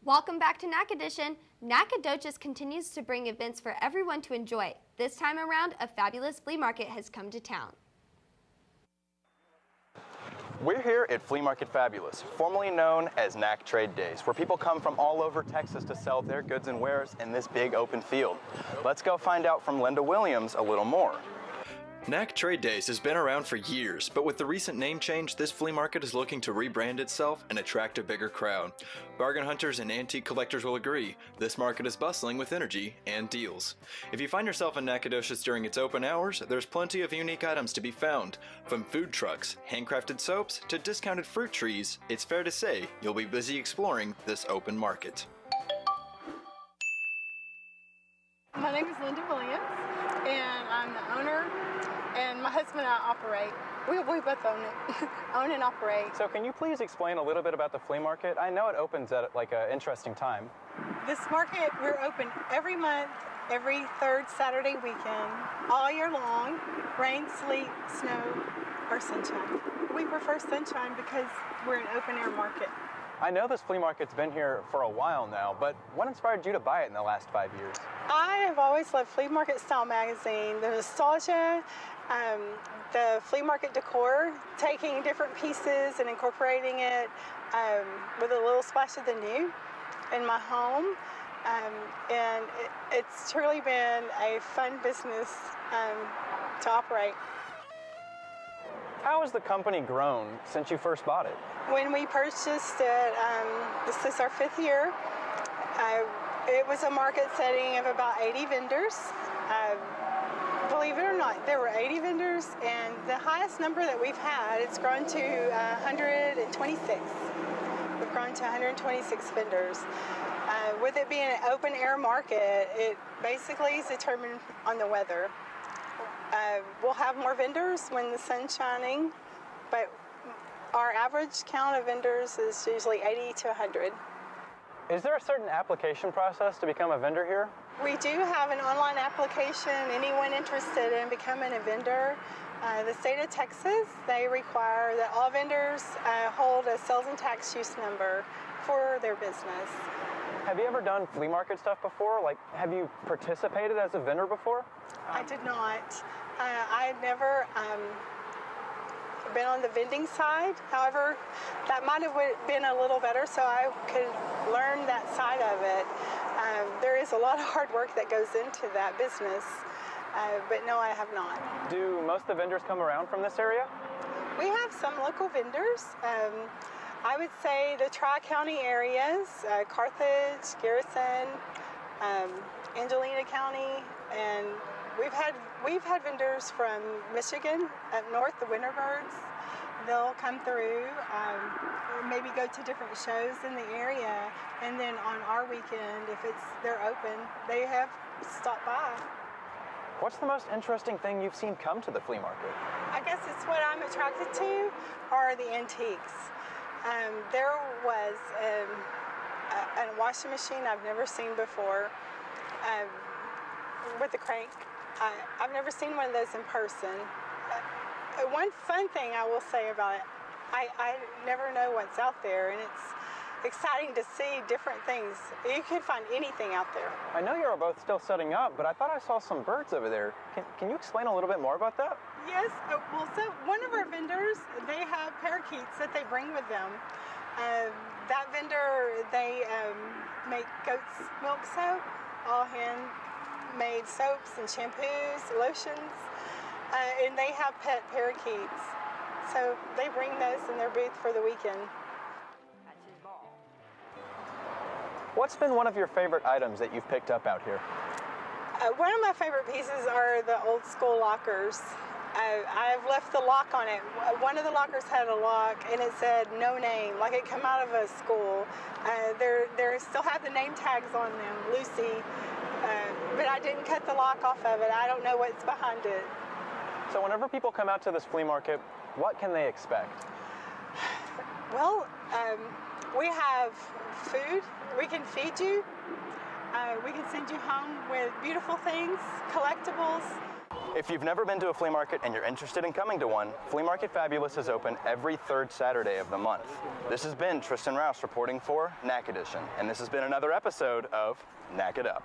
Welcome back to Nac Edition. Nac It continues to bring events for everyone to enjoy. This time around, a fabulous flea market has come to town. We're here at Flea Market Fabulous, formerly known as Nac Trade Days, where people come from all over Texas to sell their goods and wares in this big open field. Let's go find out from Linda Williiams a little more. Nac Trade Days has been around for years, but with the recent name change, this flea market is looking to rebrand itself and attract a bigger crowd. Bargain hunters and antique collectors will agree, this market is bustling with energy and deals. If you find yourself in Nacogdoches during its open hours, there's plenty of unique items to be found. From food trucks, handcrafted soaps, to discounted fruit trees, it's fair to say you'll be busy exploring this open market. My name is Linda Williiams, and I'm the owner, and my husband and I operate. We both own it, own and operate. So can you please explain a little bit about the flea market? I know it opens at like an interesting time. This market, we're open every month, every third Saturday weekend, all year long, rain, sleet, snow, or sunshine. We prefer sunshine because we're an open air market. I know this flea market's been here for a while now, but what inspired you to buy it in the last 5 years? I have always loved Flea Market Style magazine, the nostalgia, the flea market decor, taking different pieces and incorporating it with a little splash of the new in my home. And it's truly been a fun business to operate. How has the company grown since you first bought it? When we purchased it, this is our 5th year, it was a market setting of about 80 vendors. Believe it or not, there were 80 vendors, and the highest number that we've had, it's grown to 126. We've grown to 126 vendors. With it being an open air market, it basically is determined on the weather. We'll have more vendors when the sun's shining, but our average count of vendors is usually 80 to 100. Is there a certain application process to become a vendor here? We do have an online application. Anyone interested in becoming a vendor, the state of Texas, they require that all vendors hold a sales and tax use number for their business. Have you ever done flea market stuff before? Like, have you participated as a vendor before? I did not. I had never been on the vending side. However, that might have been a little better so I could learn that side of it. There is a lot of hard work that goes into that business, but no, I have not. Do most of the vendors come around from this area? We have some local vendors. I would say the Tri-County areas, Carthage, Garrison, Angelina County, and we've had vendors from Michigan up north, the Winterbirds. They'll come through, maybe go to different shows in the area, and then on our weekend, if they're open, they have stopped by. What's the most interesting thing you've seen come to the flea market? I guess it's what I'm attracted to are the antiques. There was a washing machine I've never seen before with a crank. I've never seen one of those in person. One fun thing I will say about it, I never know what's out there, and it's exciting to see different things. You can find anything out there. I know you're both still setting up, but I thought I saw some birds over there. Can you explain a little bit more about that? Yes, well, so one of our vendors, they have parakeets that they bring with them. That vendor, they make goat's milk soap, all handmade soaps and shampoos, lotions, and they have pet parakeets. So they bring those in their booth for the weekend. What's been one of your favorite items that you've picked up out here? One of my favorite pieces are the old school lockers. I've left the lock on it. One of the lockers had a lock and it said no name, like it come out of a school. They still have the name tags on them, Lucy, but I didn't cut the lock off of it. I don't know what's behind it. So whenever people come out to this flea market, what can they expect? Well, we have food. We can feed you. We can send you home with beautiful things, collectibles. If you've never been to a flea market and you're interested in coming to one, Flea Market Fabulous is open every third Saturday of the month. This has been Tristen Rouse reporting for Nac Edition, and this has been another episode of Nac It Up.